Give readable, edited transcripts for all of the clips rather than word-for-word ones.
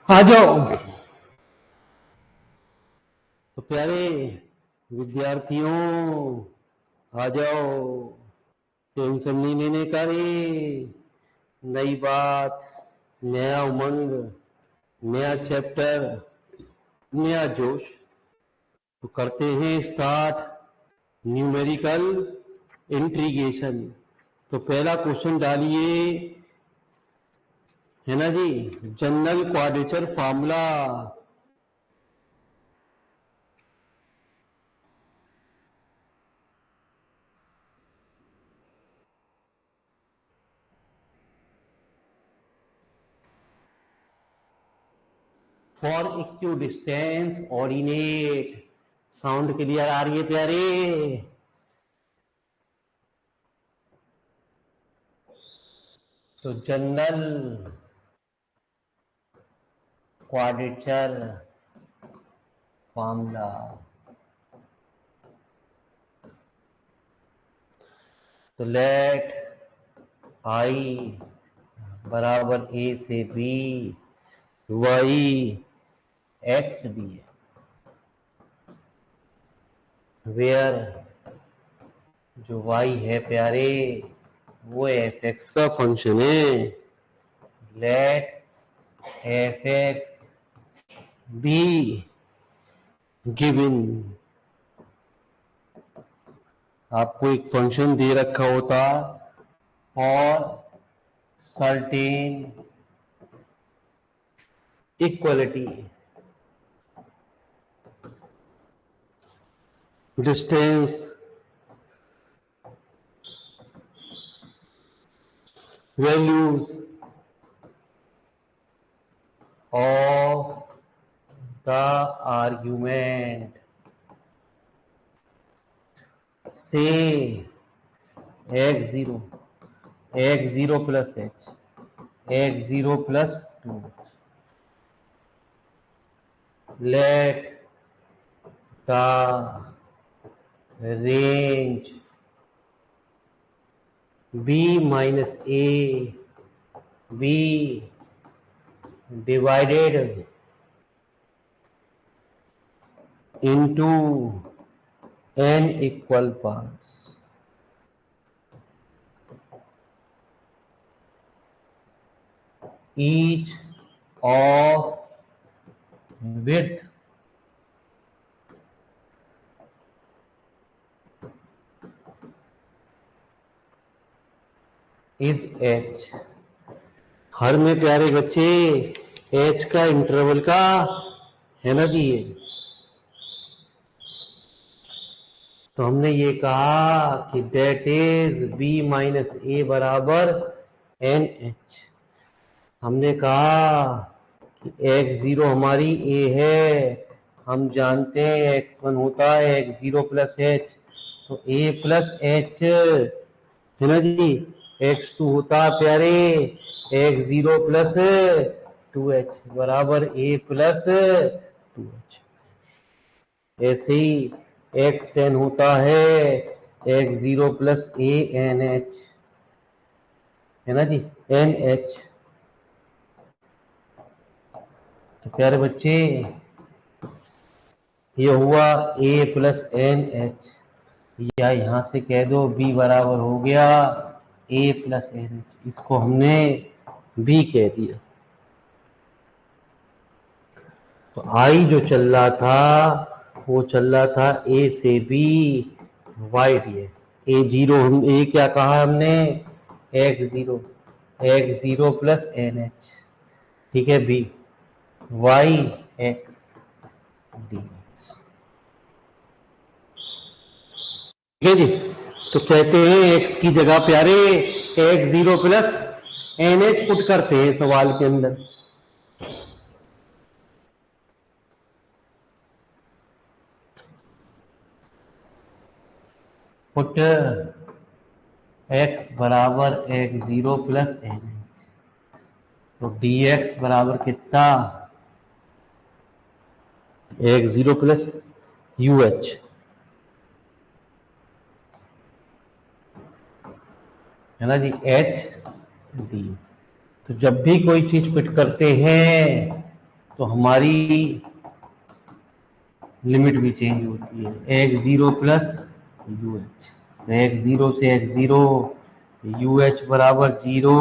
आ जाओ। तो प्यारे विद्यार्थियों, आ जाओ, टेंशन नहीं लेने का रे। नई बात, नया उमंग, नया चैप्टर, नया जोश। तो करते हैं स्टार्ट न्यूमेरिकल इंट्रीगेशन। तो पहला क्वेश्चन डालिए, है ना जी, general quadrature formula. For equidistance ordinate. Sound clear आ रही है प्यारे? तो जनरल क्वाड्रेचर फार्मूला, तो लेट आई बराबर ए से b y x d x, where जो वाई है प्यारे वो एफ एक्स का फंक्शन है। Let f x be given. आपको एक फंक्शन दे रखा होता और certain equality, distance, values of the argument से x zero plus h, x zero plus 2h, let the range b minus a be divided into n equal parts. Each of width is h। हर में प्यारे बच्चे h का interval का है ना जी ये। तो हमने ये कहा कि दैट इज b माइनस ए बराबर एन एच। हमने कहा कि एक्स जीरो हमारी ए है, हम जानते हैं एक्स वन होता है एक्स जीरो प्लस एच, तो ए प्लस एच है ना जी। एक्स टू होता है प्यारे एक्स जीरो प्लस 2h बराबर ए प्लस 2h। ऐसे ही एक्स एन होता है x zero plus A N H, है ना जी, एन एच। तो प्यारे बच्चे ये हुआ ए प्लस एन एच, या यहां से कह दो बी बराबर हो गया ए प्लस एन एच, इसको हमने बी कह दिया। तो आई जो चल रहा था वो चल रहा था ए से बी वाई डी है। ए जीरो, हम ए क्या कहा हमने, x zero plus n h, ठीक है, b y x d x, ठीक है जी। तो कहते हैं एक्स की जगह प्यारे x zero plus n h put करते हैं सवाल के अंदर। पुट एक्स बराबर x zero plus n h, तो डी एक्स बराबर कितना, x zero plus u h, है ना जी, एच डी। तो जब भी कोई चीज फिट करते हैं तो हमारी लिमिट भी चेंज होती है, x0 प्लस यू एच। तो x0 से x0 यू एच बराबर 0।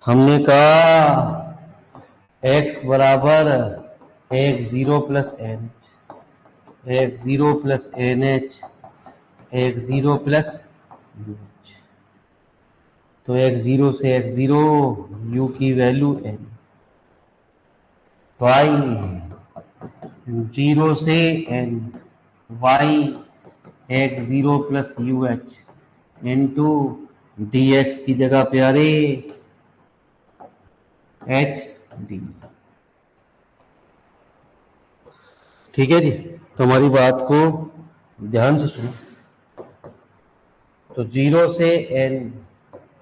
हमने कहा x बराबर x0 plus n h, x0 plus n h, x0 plus u h. तो x0 से x0 u की वैल्यू n, y 0 से n y x0 plus u H into D x की जगह पे आ रहे एच डी। ठीक है जी, तो हमारी बात को ध्यान से सुनो। तो 0 से n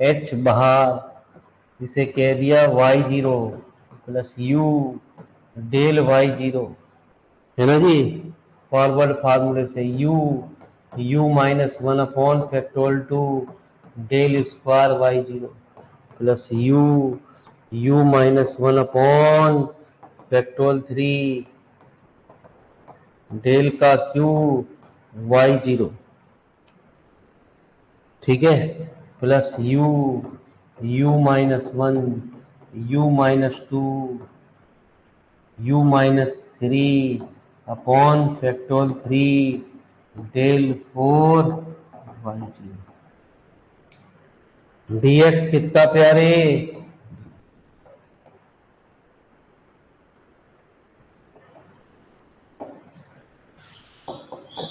h बाहर, इसे कह दिया y0 plus u del y0, है ना जी। फॉरवर्ड फार्मूले से u minus 1 upon factorial 2 del square y0 plus u minus 1 upon factorial 3 del का क्यू y0, ठीक है, plus u minus 1, u minus 2, u minus 3 upon factorial 3 del 4 y0। dx कितना प्यारे,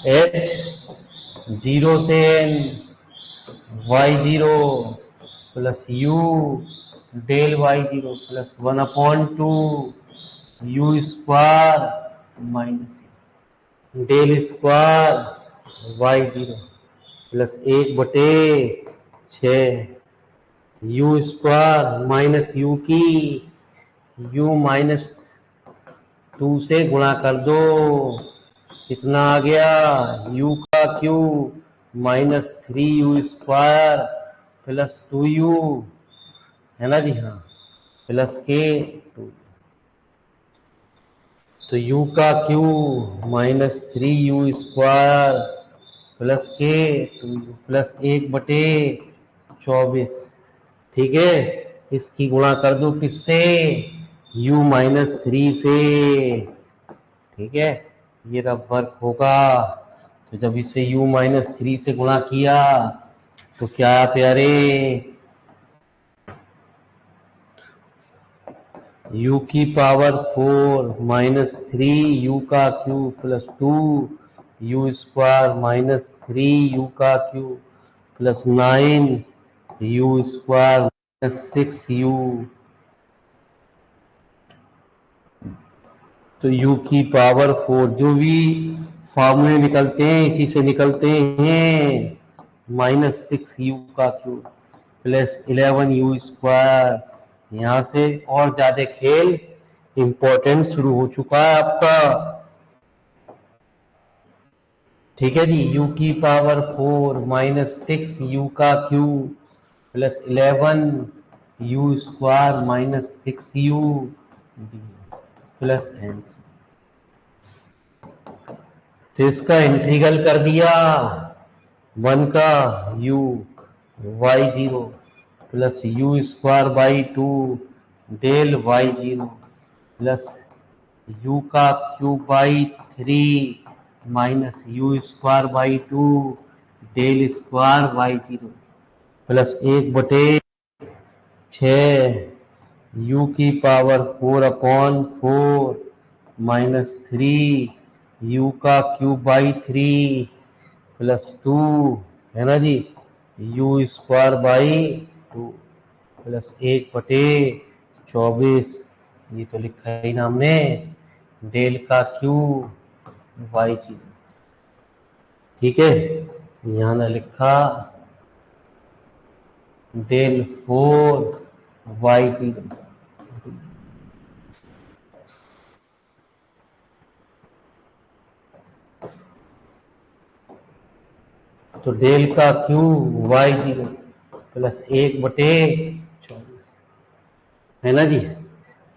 h 0 से n y0 plus u del y0 plus 1 upon 2 u square minus del square y0 plus 1/6 u square minus u की u minus 2 से गुणा कर दो, कितना आ गया, u का Q minus 3u square plus 2u, है ना जी, हाँ, प्लस के 2। तो u का Q minus 3u square plus के 2u प्लस 1/24, ठीक है। इसकी गुणा कर दो किससे, u माइनस 3 से, ठीक है, ये रब वर्क होगा। तो जब इसे u माइनस 3 से गुणा किया तो क्या प्यारे, u की पावर 4 माइनस 3u का cube plus 2u square minus 3u का cube plus 9u square minus 6u। तो u की पावर 4, जो भी फॉर्मूले निकलते हैं इसी से निकलते हैं, माइनस 6u का क्यूब प्लस 11u स्क्वायर। यहाँ से और ज्यादा खेल इंपॉर्टेंट शुरू हो चुका है आपका, ठीक है जी। u की पावर 4 माइनस 6u का cube plus 11u square minus 6u plus n। तो इसका इंटीग्रल कर दिया, 1 का u y0 plus u square by 2 del y0 plus u का cube by 3 minus u square by 2 del square y0 plus 1/6 u की power 4 upon 4 minus 3u का cube by 3 plus 2, है ना जी, u स्क्वायर बाई 2 प्लस 1/24, ये तो लिखा ही ना हमने, डेल का क्यूब y0, ठीक है। यहाँ ना लिखा डेल 4 y0, तो डेल का क्यूब y0 प्लस 1/24, है ना जी।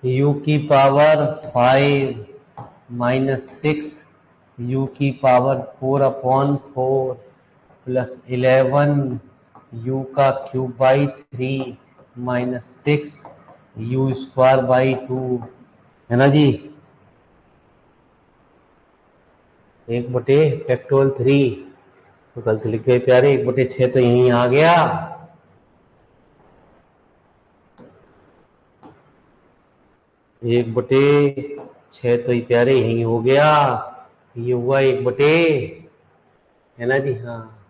u की पावर 5 - 6 u की पावर 4/4 +11 u का cube by 3 - 6 u square by 2, है ना जी। 1/फैक्टोरियल 3, तो गलत लिख गए प्यारे। 1/6 तो यहीं आ गया। 1/6 तो ये प्यारे यहीं हो गया। ये हुआ 1/, है ना जी। हाँ,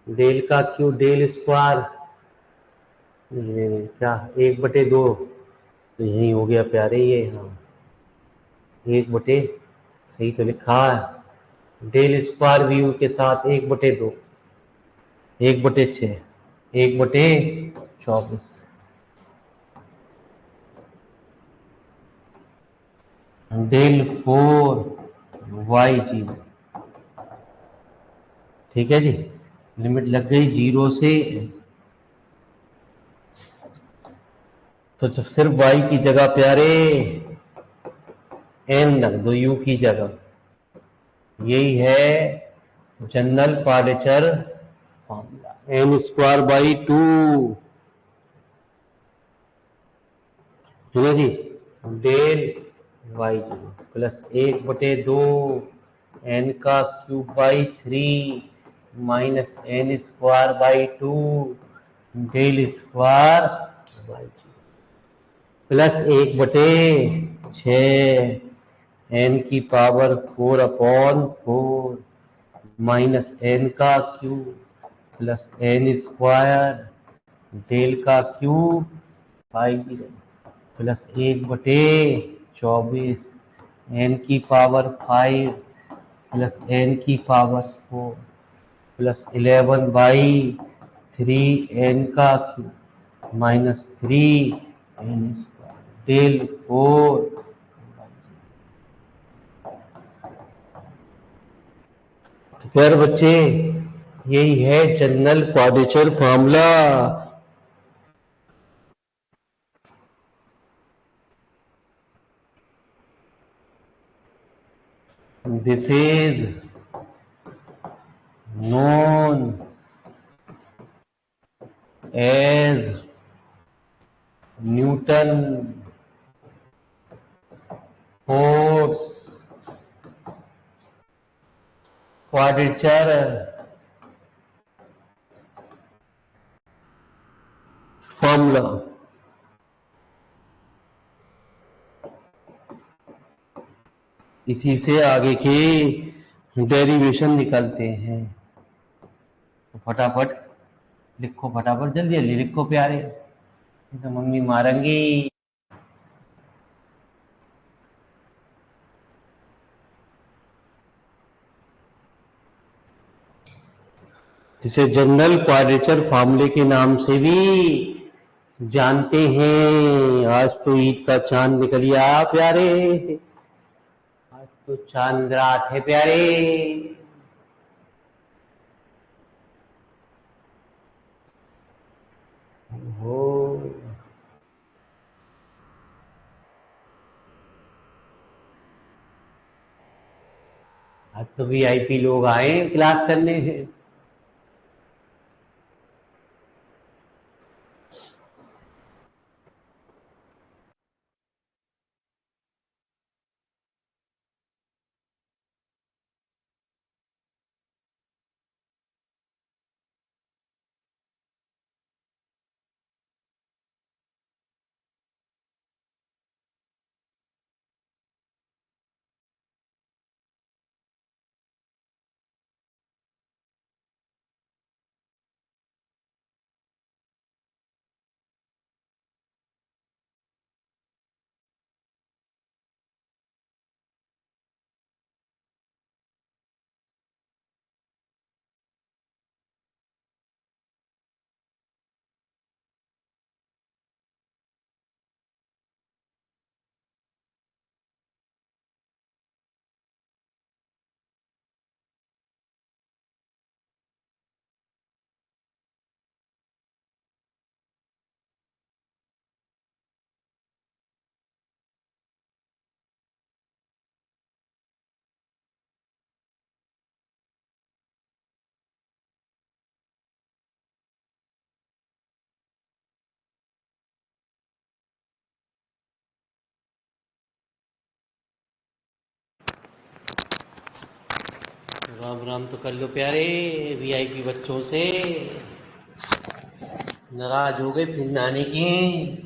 डेल का क्यू डेल स्क्वायर, नहीं, क्या 1/2 तो यही हो गया प्यारे ये। हाँ, 1/, सही तो लिखा है। डेल स्क्वायर व्यू के साथ 1/2, 1/6, 1/24। डेल 4 y0, ठीक है जी। लिमिट लग गई 0 से, तो जब सिर्फ y की जगह प्यारे n रख दो, u की जगह। यही है general quadrature formula, n² by 2, है ना जी। डेल y0 प्लस 1/2 n का cube by 3 - n² by 2 del square by 2 plus 1/6 n की पावर 4/4 -n का क्यूब प्लस n² डेल का क्यूब बाई 0 प्लस 1/24 n की पावर 5 प्लस n की power 4 plus 11/3 n का क्यूब -3 n² डेल 4। तो प्यारे बच्चे, यही है general quadrature formula. This is known as Newton force quadrature formula. इसी से आगे के डेरिवेशन निकलते हैं। तो फटाफट लिखो, फटाफट जल्दी जल्दी लिखो प्यारे, तो मम्मी मारेंगी। जिसे जनरल क्वाड्रेचर फार्मूले के नाम से भी जानते हैं। आज तो ईद का चांद निकल गया प्यारे, आज तो चांद रात है प्यारे। हो, आज तो वीआईपी लोग आए क्लास करने। राम राम तो कर लो प्यारे, वीआईपी बच्चों से। नाराज हो गए फिर नानी की।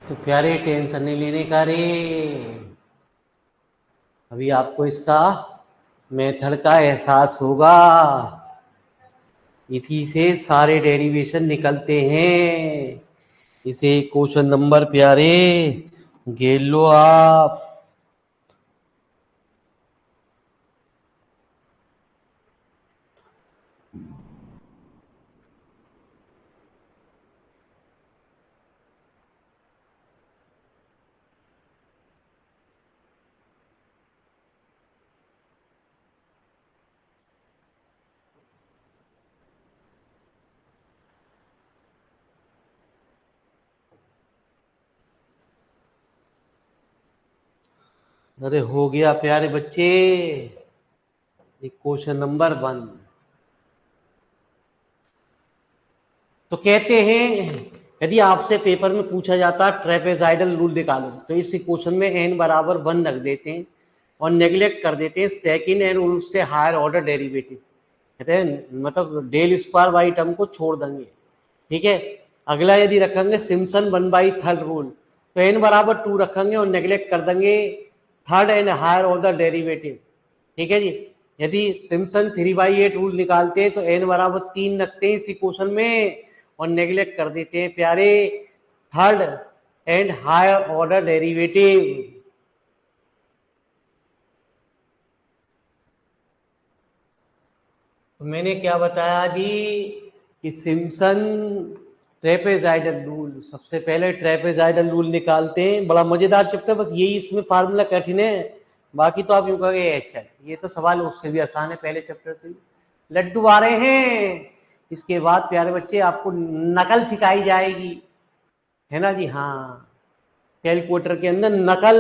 तो प्यारे टेंशन नहीं लेने का रे, अभी आपको इसका मेथड का एहसास होगा, इसी से सारे डेरिवेशन निकलते हैं। इसे क्वेश्चन नंबर प्यारे घेर लो आप। अरे हो गया प्यारे बच्चे, क्वेश्चन नंबर 1। तो कहते हैं यदि आपसे पेपर में पूछा जाता ट्रेपेजाइडल रूल निकालो, तो इस क्वेश्चन में n बराबर 1 रख देते हैं और नेग्लेक्ट कर देते हैं सेकंड एंड उससे हायर ऑर्डर डेरिवेटिव, कहते हैं मतलब डेल स्क्वायर बाई टर्म को छोड़ देंगे। ठीक है, अगला यदि रखेंगे सिम्पसन 1/3 रूल, तो n बराबर 2 रखेंगे और नेग्लेक्ट कर देंगे third and higher order derivative. ठीक है जी, यदि सिम्पसन 3/8 रूल निकालते हैं तो n बराबर 3 रखते हैं इसी क्वेश्चन में और नेग्लेक्ट कर देते हैं प्यारे third and higher order derivative. तो मैंने क्या बताया जी कि सिम्पसन ट्रेपेजाइडल रूल, सबसे पहले ट्रेपेजाइडल रूल निकालते हैं, बड़ा मजेदार चैप्टर, बस यही इसमें फार्मूला कठिन है, बाकी तो आप यूं कहोगे अच्छा ये तो सवाल उससे भी आसान है, पहले चैप्टर से। लड्डू आ रहे हैं, इसके बाद प्यारे बच्चे आपको नकल सिखाई जाएगी, है ना जी। हाँ, कैलकुलेटर के अंदर नकल,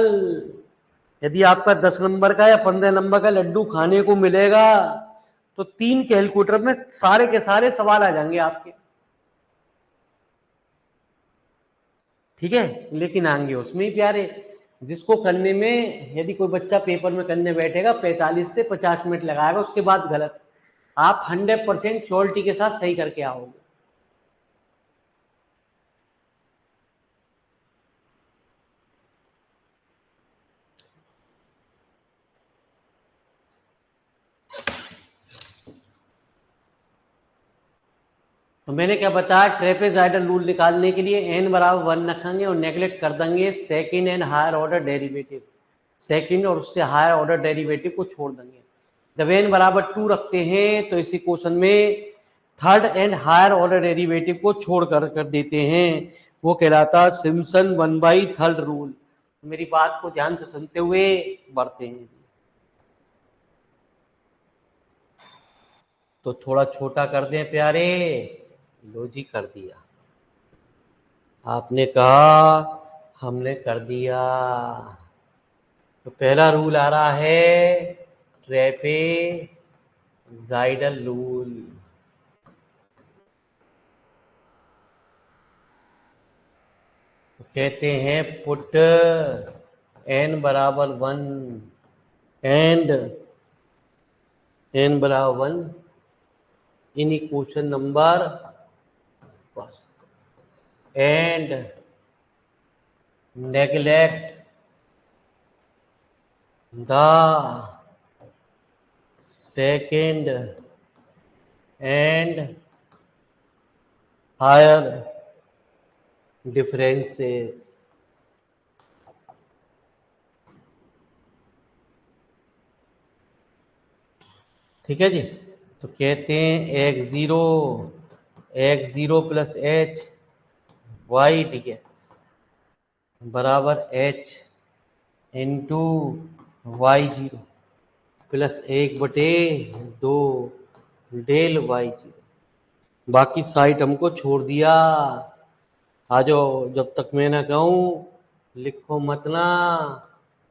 यदि आपका 10 नंबर का या 15 नंबर का लड्डू खाने को मिलेगा तो 3 कैलकुलेटर में सारे के सारे सवाल आ जाएंगे आपके। ठीक है, लेकिन आएंगे उसमें ही प्यारे, जिसको करने में यदि कोई बच्चा पेपर में करने बैठेगा 45 से 50 मिनट लगाएगा, उसके बाद गलत, आप 100% श्योरिटी के साथ सही करके आओगे। तो मैंने क्या बताया, ट्रेपेजाइडल रूल निकालने के लिए n बराबर 1 रखेंगे और नेग्लेक्ट कर देंगे second and higher order derivative, second और उससे हायर ऑर्डर डेरिवेटिव को छोड़ देंगे। जब n बराबर 2 रखते हैं तो इसी क्वेश्चन में third and higher order derivative को छोड़ कर देते हैं, वो कहलाता सिम्पसन 1/3 रूल। मेरी बात को ध्यान से सुनते हुए बढ़ते हैं। तो थोड़ा छोटा कर दें प्यारे, लो जी कर दिया, आपने कहा हमने कर दिया। तो पहला रूल आ रहा है ट्रेपेजाइडल रूल, तो कहते हैं पुट n बराबर 1 एंड n बराबर 1 in equation number first and neglect the second and higher differences। ठीक है जी, तो कहते हैं x0 प्लस h y dx बराबर h into y0 plus 1/2 del y0। बाकी साइड हमको छोड़ दिया, आ जाओ, जब तक मैं ना कहूँ लिखो मत ना,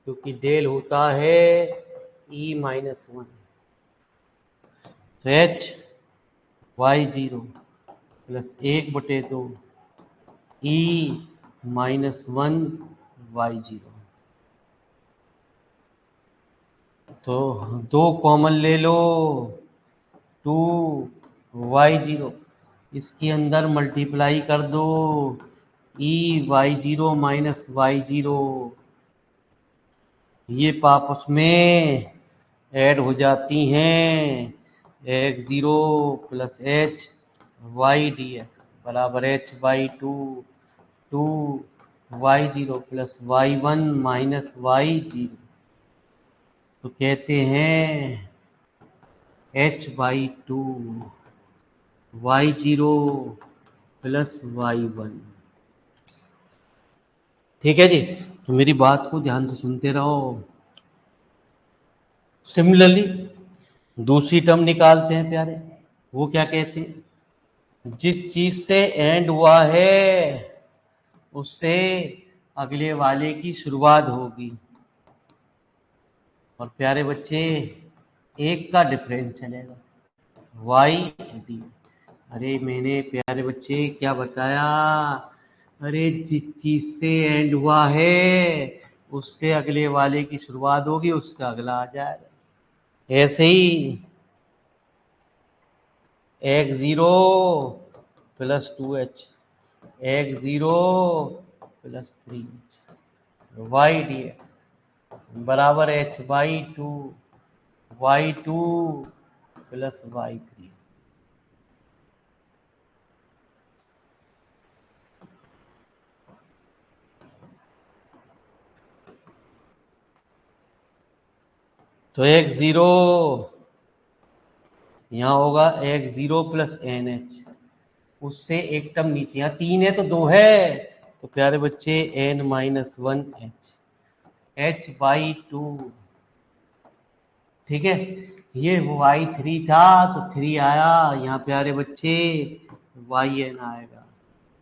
क्योंकि डेल होता है e-1, तो h y0 plus 1/2 e-1 y0। तो 2 कॉमन ले लो, 2 y0 इसके अंदर मल्टीप्लाई कर दो, e y zero minus y zero, ये आपस में ऐड हो जाती हैं। X zero plus h y d x बराबर h by two, two y zero plus y one minus y zero. तो कहते हैं h by two y zero plus y one. ठीक है जी, तो मेरी बात को ध्यान से सुनते रहो। सिमिलरली दूसरी टर्म निकालते हैं प्यारे। वो क्या कहते हैं, जिस चीज से एंड हुआ है उससे अगले वाले की शुरुआत होगी। और प्यारे बच्चे एक का डिफरेंस चलेगा वाई डी। अरे मैंने प्यारे बच्चे क्या बताया, अरे जिस चीज से एंड हुआ है उससे अगले वाले की शुरुआत होगी, उससे अगला आ जाएगा। ऐसे ही x zero plus two h, x zero plus three h y d x बराबर h by two y two plus y three. तो एक्स जीरो यहाँ होगा x zero plus n h, उससे एक टर्म नीचे, यहाँ तीन है तो दो है, तो प्यारे बच्चे n minus one h, h by two. ठीक है, ये वाई थ्री था तो थ्री आया, यहाँ प्यारे बच्चे वाई एन आएगा,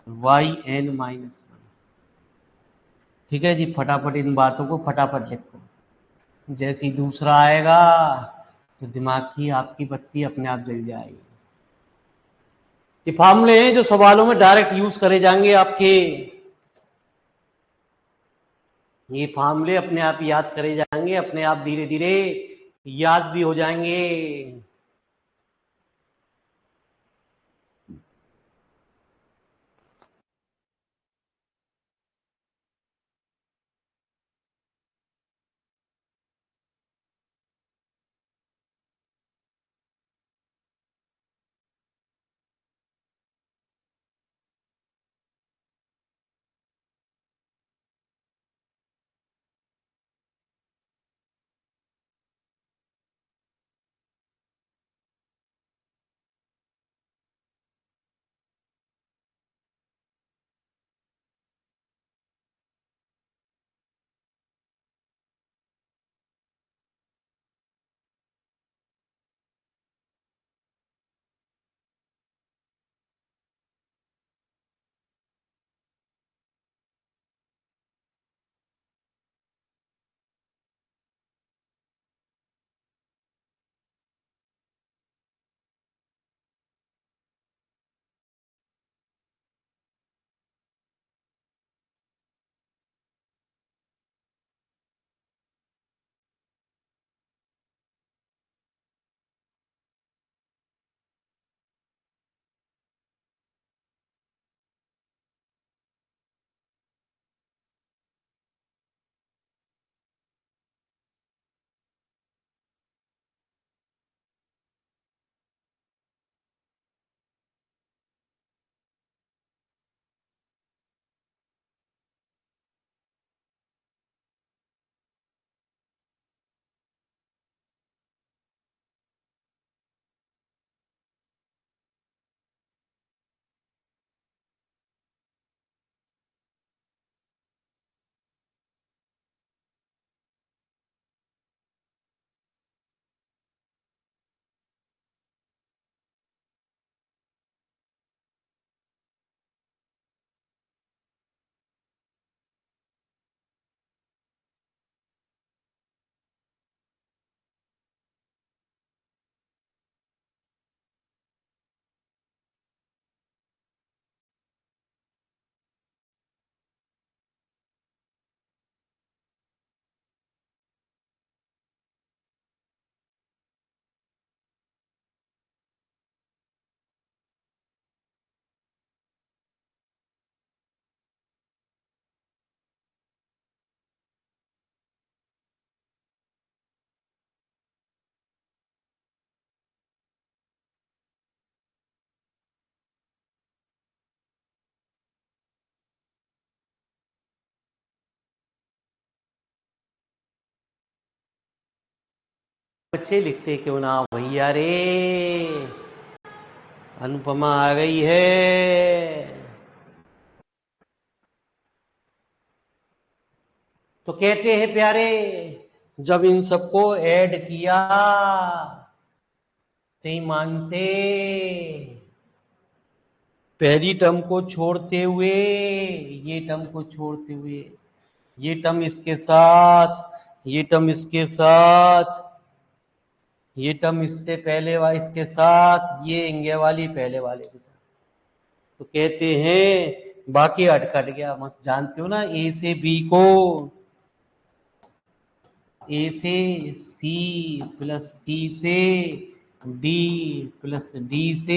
वाई एन माइनस वन। ठीक है जी, फटाफट इन बातों को फटाफट लिखो। जैसे ही दूसरा आएगा तो दिमाग की आपकी बत्ती अपने आप जल जाएगी। ये फार्मूले हैं जो सवालों में डायरेक्ट यूज करे जाएंगे आपके, ये फार्मूले अपने आप याद करे जाएंगे, अपने आप धीरे धीरे याद भी हो जाएंगे। बच्चे लिखते क्यों ना भैया रे, अनुपमा आ गई है। तो कहते हैं प्यारे, जब इन सबको ऐड किया मान से पहली टर्म को छोड़ते हुए, ये टर्म को छोड़ते हुए, ये टर्म इसके साथ, ये टर्म इसके साथ, ये टर्म इससे पहले वाले इसके साथ, ये इंगे वाली पहले वाले के साथ, तो कहते हैं बाकी हट कट गया। मत जानते हो ना, ए से बी को, ए से सी प्लस सी से डी प्लस डी से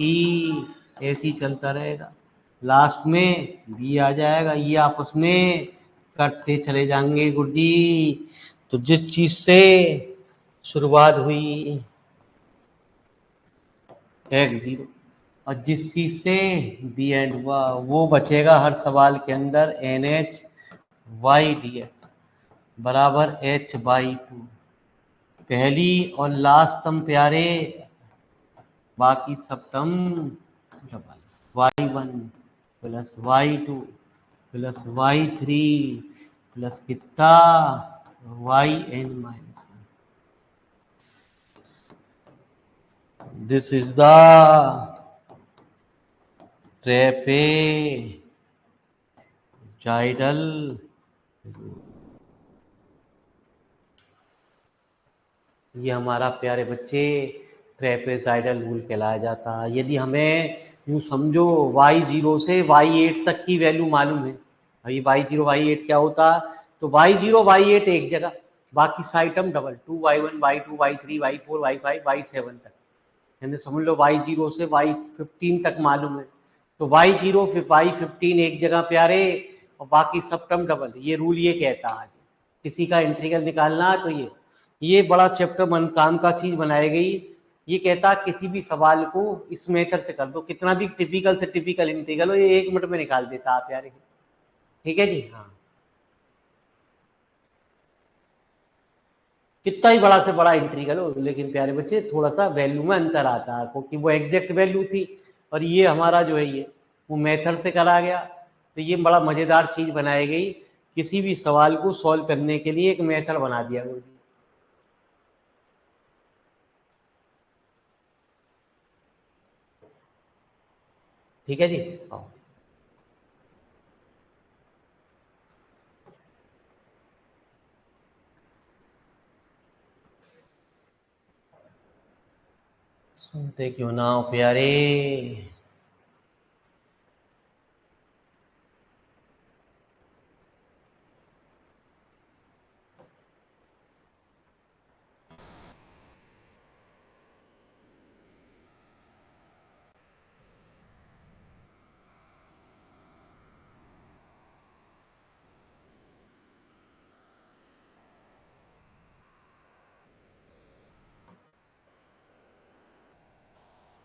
ई, ऐसे ही चलता रहेगा। लास्ट में बी आ जाएगा। ये आपस में करते चले जाएंगे गुरुजी। तो जिस चीज से शुरुआत हुई x0 और जिस चीज से दी एंड हुआ वो बचेगा हर सवाल के अंदर NH y dx बराबर h/2। पहली और लास्ट टर्म प्यारे, बाकी सब term double. y1 plus y2 plus y3 plus कितना yn-1। This is the trapezoidal rule. ये हमारा प्यारे बच्चे ट्रेपेजॉइडल रूल कहलाया जाता है। यदि हमें यूँ समझो y0 से y8 तक की वैल्यू मालूम है, अभी y0 y8 क्या होता, तो y0 y8 एक जगह, बाकी side term double, 2y1 y2 y3 y4 y5 y7 तक, यानी समझ लो y0 से y15 तक मालूम है, तो y0 फिर y15 एक जगह प्यारे और बाकी सब टर्म डबल। ये रूल ये कहता है किसी का इंटीग्रल निकालना है तो ये बड़ा चैप्टर मन काम का चीज बनाई गई। ये कहता किसी भी सवाल को इस मेथड से कर दो, कितना भी टिपिकल से टिपिकल इंटीग्रल हो ये 1 मिनट में निकाल देता आप यार। ठीक है जी, हाँ, कितना ही बड़ा से बड़ा इंटीग्रल हो, लेकिन प्यारे बच्चे थोड़ा सा वैल्यू में अंतर आता है, क्योंकि वो एग्जैक्ट वैल्यू थी और ये हमारा जो है ये वो मेथड से करा गया। तो ये बड़ा मजेदार चीज बनाई गई, किसी भी सवाल को सॉल्व करने के लिए एक मेथड बना दिया गया। ठीक है जी, आओ। सुनते क्यों ना हो प्यारे।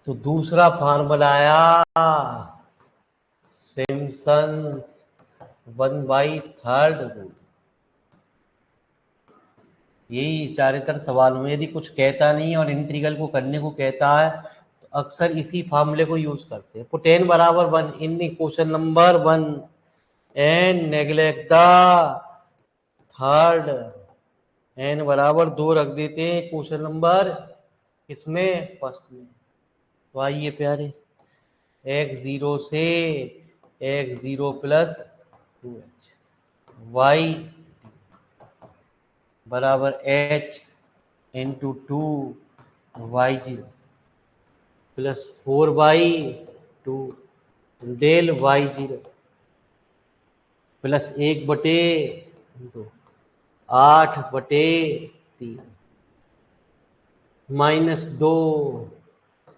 तो दूसरा फार्मूला आया सिम्पसन्स 1/3 रूल। यही चारों सवालों में यदि कुछ कहता नहीं और इंटीग्रल को करने को कहता है तो अक्सर इसी फार्मूले को यूज करते हैं। पुट n बराबर 1 in question number 1 and neglect the third. n बराबर 2 रख देते हैं क्वेश्चन नंबर इसमें फर्स्ट में। तो आइए प्यारे, x0 से x0 प्लस 2h y बराबर h into 2y0 plus 4/2 del y0 plus 1/2 8/3 minus 2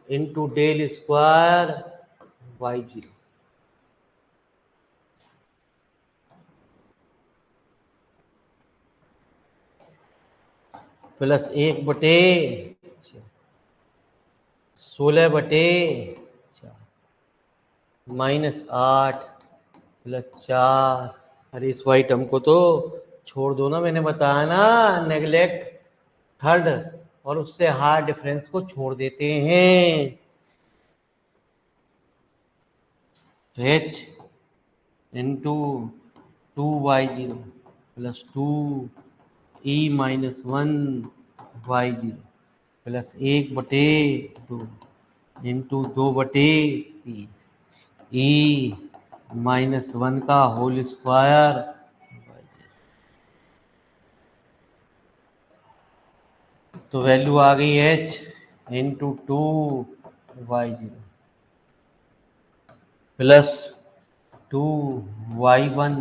into del square y0 plus 1/16/4 minus 8 plus 4। अरे इस वाई टर्म को तो छोड़ दो ना, मैंने बताया ना नेग्लेक्ट थर्ड और उससे हार डिफरेंस को छोड़ देते हैं। h into 2y0 plus 2e-1y0 plus 1/2 into 2/3 e-1 का होल स्क्वायर। तो वैल्यू आ गई h into 2y0 plus 2y1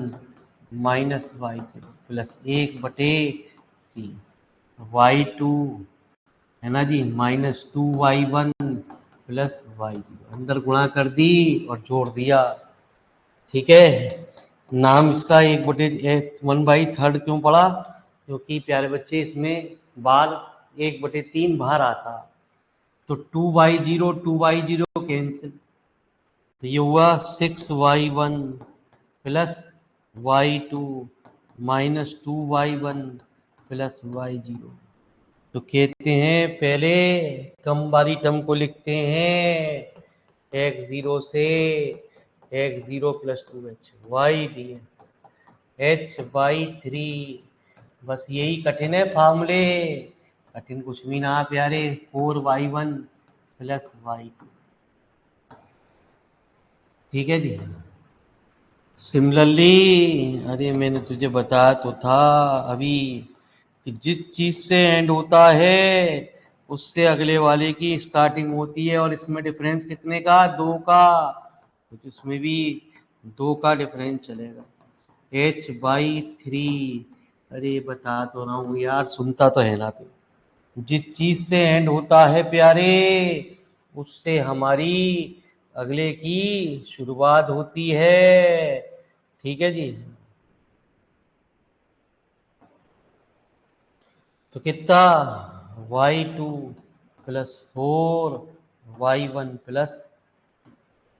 minus y0 plus 1/3 y2 है ना जी माइनस 2y1 प्लस y0 अंदर गुणा कर दी और जोड़ दिया। ठीक है, नाम इसका 1/1/3 क्यों पड़ा? क्योंकि प्यारे बच्चे इसमें बार 1/3 बाहर आता, तो 2y0 कैंसिल, तो ये हुआ 6y1 plus y2 minus 2y1 plus y0। तो कहते हैं पहले कम वाली टर्म को लिखते हैं x0 से x0 plus 2h y dx h/3। बस यही कठिन है फार्मूले, कठिन कुछ भी ना प्यारे। 4y1 plus y2। ठीक है जी। सिमिलरली, अरे मैंने तुझे बताया तो था अभी कि जिस चीज से एंड होता है उससे अगले वाले की स्टार्टिंग होती है, और इसमें डिफरेंस कितने का? 2 का, तो इसमें भी 2 का डिफरेंस चलेगा। h/3। अरे बता तो रहा हूँ यार, सुनता तो है ना तू। जिस चीज से एंड होता है प्यारे उससे हमारी अगले की शुरुआत होती है। ठीक है जी। तो कितना? y2 plus 4y1 plus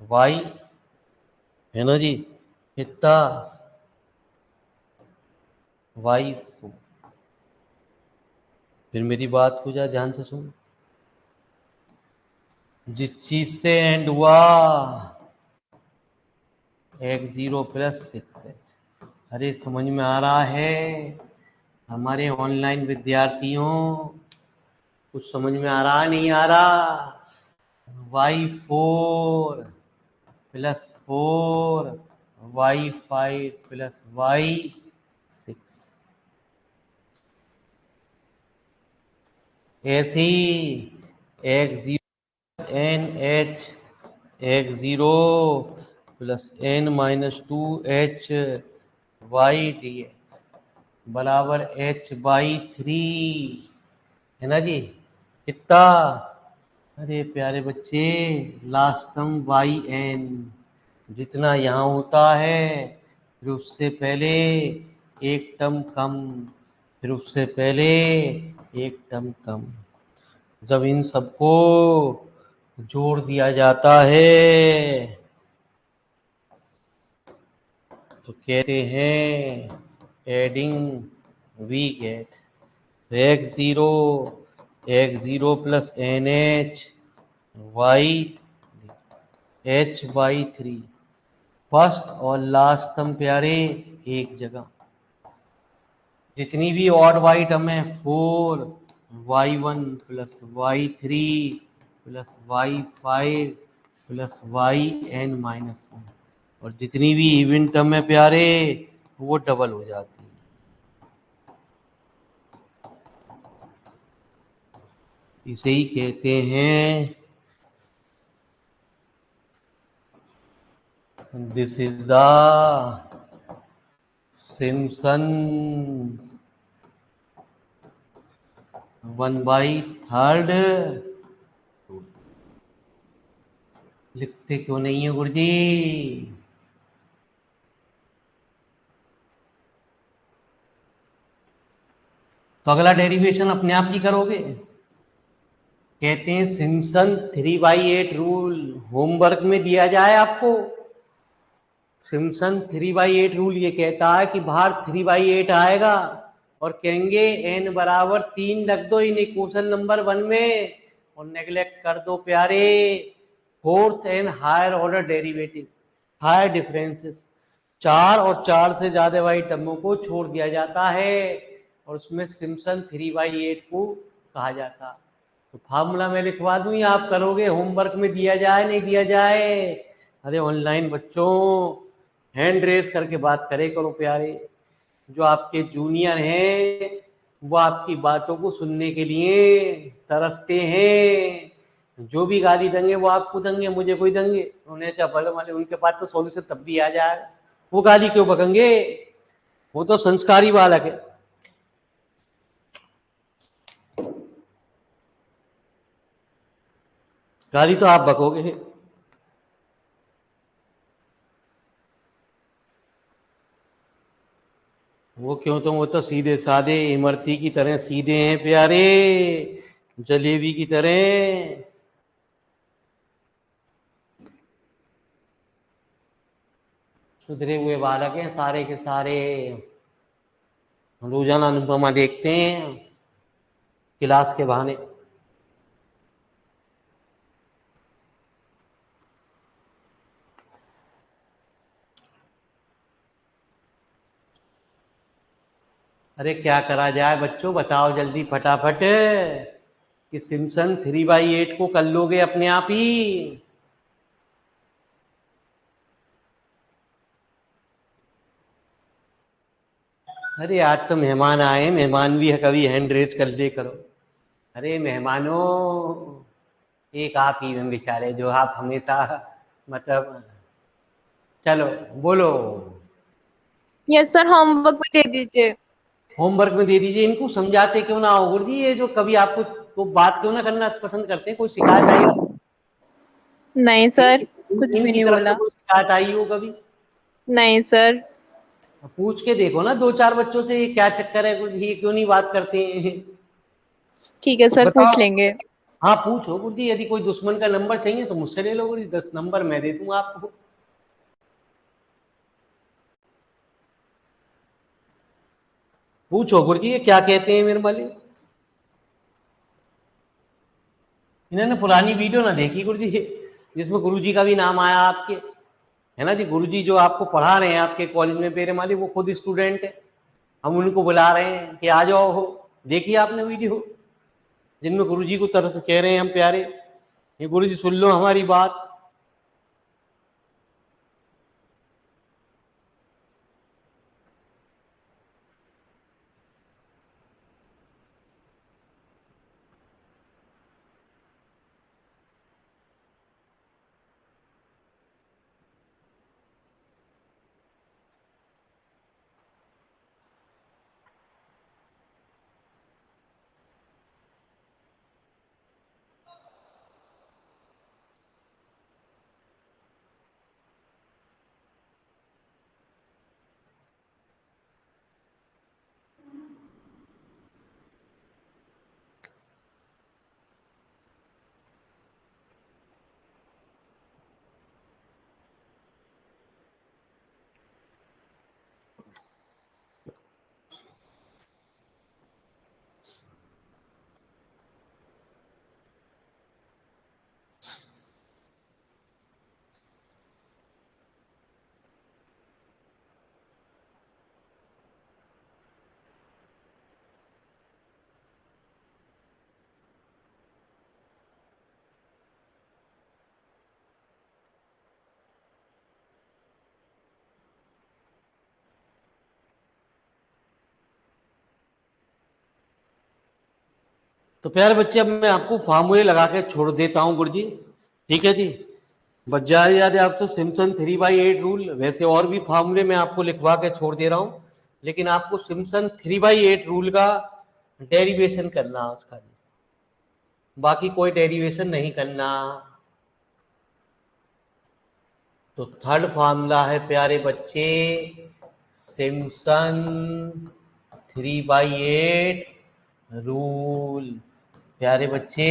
y है ना जी, कितना? y4। फिर मेरी बात को जा ध्यान से सुन। जिस चीज से एंड हुआ x0 प्लस 6h। अरे समझ में आ रहा है हमारे ऑनलाइन विद्यार्थियों? कुछ समझ में आ रहा नहीं आ रहा? y4 plus 4y5 plus y6। ऐसे x0 n/h x0 plus n-2h y dx बराबर h/3 है ना जी। कितना? अरे प्यारे बच्चे लास्ट टर्म yn जितना यहाँ होता है, फिर उससे पहले एक टर्म कम, फिर उससे पहले एक टर्म कम। जब इन सबको जोड़ दिया जाता है तो कहते हैं adding we get x0 plus nh y h/3। First और लास्ट टर्म प्यारे एक जगह, जितनी भी ऑड वाई टर्म है 4y1 plus y3 plus y5 plus yn-1, और जितनी भी इवन टर्म है प्यारे वो डबल हो जाती है। इसे ही कहते हैं this is the Simpson 1/3 rule. लिखते क्यों नहीं है गुरुजी? तो अगला डेरिवेशन अपने आप ही करोगे। कहते हैं सिम्पसन 3/8 रूल होमवर्क में दिया जाए आपको। सिम्पसन 3/8 रूल ये कहता है कि बाहर 3/8 आएगा और कहेंगे n बराबर 3 रख दो इन इक्वेशन नंबर 1 में और नेग्लेक्ट कर दो प्यारे fourth and higher order derivative, higher differences. 4 और 4 से ज्यादा वाली टर्मों को छोड़ दिया जाता है और उसमें सिम्पसन 3/8 को कहा जाता। तो फार्मूला मैं लिखवा दूं या आप करोगे, होमवर्क में दिया जाए नहीं दिया जाए? अरे ऑनलाइन बच्चों हैंड रेस करके बात करे करो प्यारे, जो आपके जूनियर हैं वो आपकी बातों को सुनने के लिए तरसते हैं। जो भी गाली देंगे वो आपको देंगे, मुझे कोई देंगे, उन्हें क्या पता, वाले उनके पास तो सॉल्यूशन तब भी आ जाए, वो गाली क्यों बकेंगे? वो तो संस्कारी बालक है। गाली तो आप बकोगे। वो क्यों, तो वो तो सीधे साधे इमरती की तरह सीधे हैं प्यारे, जलेबी की तरह। सुधरे हुए बालक हैं सारे के सारे, रोजाना अनुपमा देखते हैं क्लास के बहाने। अरे क्या करा जाए बच्चों, बताओ जल्दी फटाफट, कि सिम्पसन 3/8 को कर लोगे अपने आप ही? अरे आज तो मेहमान आए, मेहमान भी कभी हैंड रेस कर ले करो। अरे मेहमानों, एक आप ही में बेचारे जो आप हमेशा, मतलब, चलो बोलो। यस सर, होमवर्क भी दे दीजिए। होमवर्क में दे दीजिए, इनको समझाते क्यों ना हो गुरुजी, ये जो कभी आपको तो बात क्यों ना करना पसंद करते हैं? कोई शिकायत आई हो? नहीं सर, कुछ भी इनकी नहीं तरफ से बोला। कोई शिकायत आई हो कभी? नहीं सर। पूछ के देखो ना 2-4 बच्चों से, ये क्या चक्कर है गुरुजी, ये क्यों नहीं बात करते हैं? ठीक है सर, बताओ। पूछ लेंगे। हाँ पूछो गुरुजी, यदि कोई दुश्मन का नंबर चाहिए तो मुझसे ले लो गुरुजी, 10 नंबर मैं दे दूंगा आपको। पूछो गुरुजी, ये क्या कहते हैं मेरे वाले। इन्होंने पुरानी वीडियो ना देखी गुरुजी, जिसमें गुरुजी का भी नाम आया आपके, है ना जी? गुरुजी जो आपको पढ़ा रहे हैं आपके कॉलेज में पेरे माली, वो खुद स्टूडेंट है, हम उनको बुला रहे हैं कि आ जाओ हो। देखिए आपने वीडियो, जिनमें गुरुजी को तरफ कह रहे हैं हम प्यारे, ये गुरुजी सुन लो हमारी बात। तो प्यारे बच्चे, अब मैं आपको फार्मूले लगा के छोड़ देता हूँ गुरुजी, ठीक है जी? बच जाए याद है आपसे सिम्पसन 3/8 रूल। वैसे और भी फार्मूले मैं आपको लिखवा के छोड़ दे रहा हूँ, लेकिन आपको सिम्पसन 3/8 रूल का डेरिवेशन करना है उसका, बाकी कोई डेरिवेशन नहीं करना। तो थर्ड फार्मूला है प्यारे बच्चे, सिम्पसन 3/8 रूल। प्यारे बच्चे,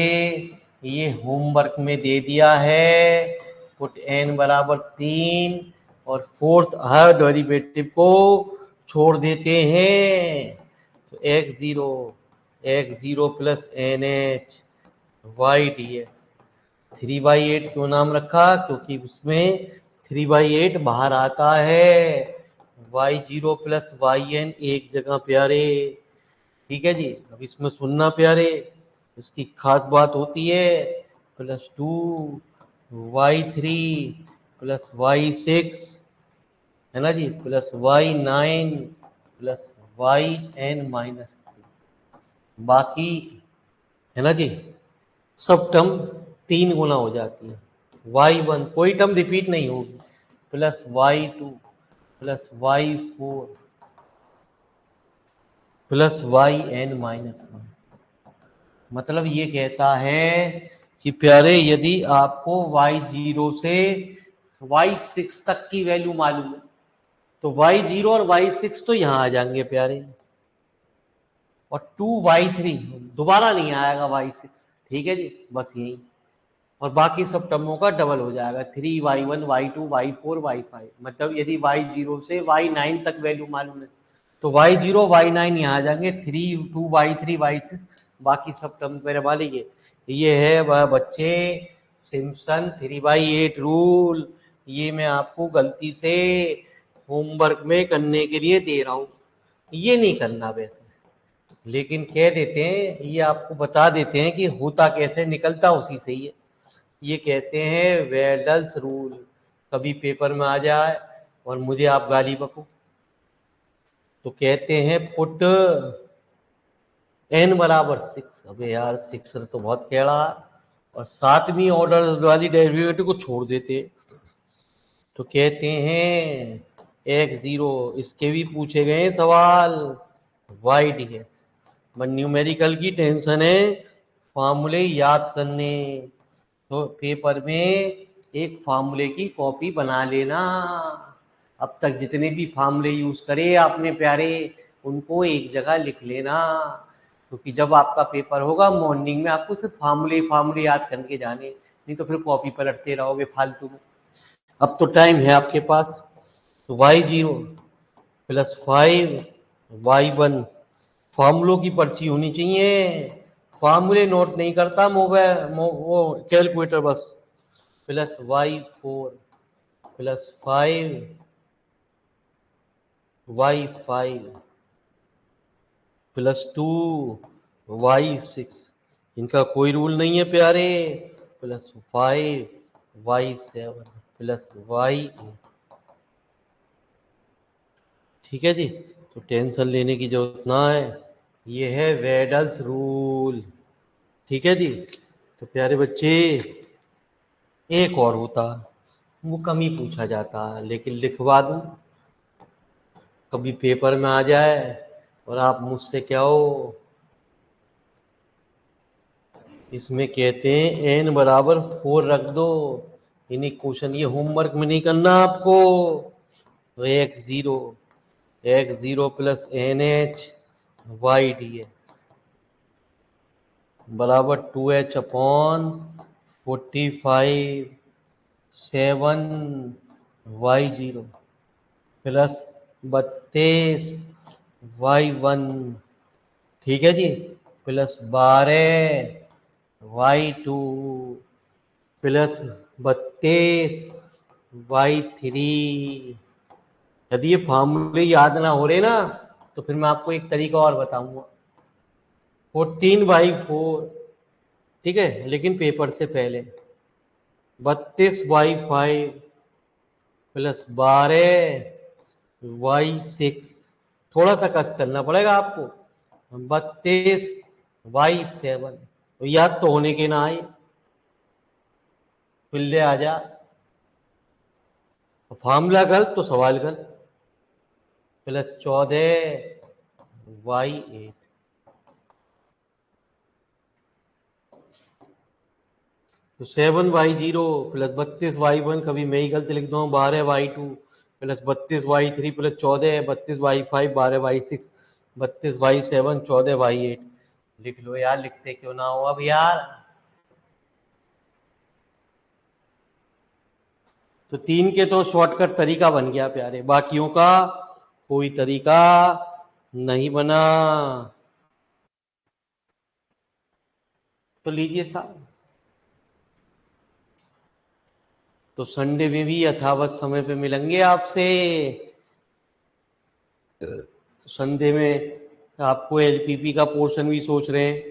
ये होमवर्क में दे दिया है, पुट n बराबर 3 और फोर्थ हर डेरिवेटिव को छोड़ देते हैं। तो x0 plus NH y dx। 3/8 क्यों नाम रखा? क्योंकि उसमें 3/8 बाहर आता है। y0 प्लस yn एक जगह प्यारे। ठीक है जी। अब इसमें सुनना प्यारे, इसकी खास बात होती है +2 y3 प्लस y6 है ना जी, प्लस y9 प्लस yn-3। बाकी है ना जी सब टर्म 3 गुना हो जाती है। y1 कोई टर्म रिपीट नहीं होगी, plus y2 plus y4 plus yn-1। मतलब ये कहता है कि प्यारे यदि आपको y0 से y6 तक की वैल्यू मालूम है तो y0 और y6 तो यहाँ आ जाएंगे प्यारे, और 2y3 दोबारा नहीं आएगा y6। ठीक है जी, बस यही। और बाकी सब टर्मों का डबल हो जाएगा, 3y1 y2 y4 y5। मतलब यदि y0 से y9 तक वैल्यू मालूम है तो y0 y9 यहाँ आ जाएंगे, 3 2 y3 y6 बाकी सब टर्म मेरे वाले। ये है वह बच्चे सिम्पसन 3/8 रूल। ये मैं आपको गलती से होमवर्क में करने के लिए दे रहा हूँ, ये नहीं करना वैसे, लेकिन कह देते हैं, ये आपको बता देते हैं कि होता कैसे, निकलता उसी से ही है। ये कहते हैं वेडल्स रूल। कभी पेपर में आ जाए और मुझे आप गाली बको तो कहते हैं पुट n बराबर 6। अबे यार 6 तो बहुत टेढ़ा, और 7वीं ऑर्डर वाली डेरिवेटिव को छोड़ देते। तो कहते हैं x0, इसके भी पूछे गए सवाल, y dx। न्यूमेरिकल की टेंशन है, फार्मूले याद करने। तो पेपर में एक फार्मूले की कॉपी बना लेना। अब तक जितने भी फार्मूले यूज करे आपने प्यारे, उनको एक जगह लिख लेना, क्योंकि जब आपका पेपर होगा मॉर्निंग में आपको सिर्फ फार्मूले याद करके जाने, नहीं तो फिर कॉपी पलटते रहोगे फालतू में। अब तो टाइम है आपके पास। तो y0 प्लस 5y1 फार्मूलों की पर्ची होनी चाहिए, फार्मूले नोट नहीं करता मोबाइल वो कैलकुलेटर बस। Plus y4 plus 5y5 plus 2y6, इनका कोई रूल नहीं है प्यारे, प्लस 5y7 प्लस y8। ठीक है जी, तो टेंशन लेने की जरूरत ना है, ये है वेडल्स रूल। ठीक है जी। तो प्यारे बच्चे एक और होता, वो कम ही पूछा जाता, लेकिन लिखवा दूं, कभी पेपर में आ जाए और आप मुझसे क्या हो, इसमें कहते हैं n बराबर 4 रख दो। यानी क्वेश्चन ये होमवर्क में नहीं करना आपको। तो x0 plus NH y dx बराबर 2h upon 45 7y0 plus 32y1। ठीक है जी, प्लस 12y2 प्लस 32y3। यदि ये फार्मूले याद ना हो रहे ना तो फिर मैं आपको एक तरीका और बताऊंगा, 14/4। ठीक है, लेकिन पेपर से पहले 32y5 प्लस 12y6, थोड़ा सा कष्ट करना पड़ेगा आपको, 32y7। तो याद तो होने के ना आए, पिल्ले आ जा, फार्मूला गलत तो सवाल गलत। प्लस 14y8 तो 7y0 प्लस 32y1, कभी मैं ही गलत लिख दूँ, 12y2 plus 32y3 plus 14, 32y5 12y6 32y7 14y8। लिख लो यार, लिखते क्यों ना हो अब यार। तो 3 के तो शॉर्टकट तरीका बन गया प्यारे, बाकियों का कोई तरीका नहीं बना। तो लीजिए साहब, तो संडे में भी यथावत समय पे मिलेंगे आपसे। संडे में आपको एलपीपी का पोर्शन भी सोच रहे हैं।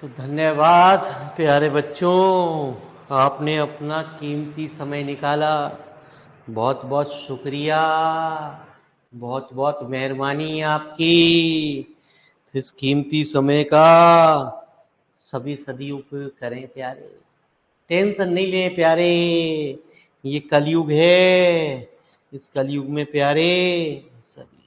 तो धन्यवाद प्यारे बच्चों, आपने अपना कीमती समय निकाला। बहुत बहुत शुक्रिया, बहुत बहुत मेहरबानी आपकी। इस कीमती समय का सभी सदुपयोग करें प्यारे। टेंशन नहीं लें प्यारे, ये कलयुग है। इस कलयुग में प्यारे सभी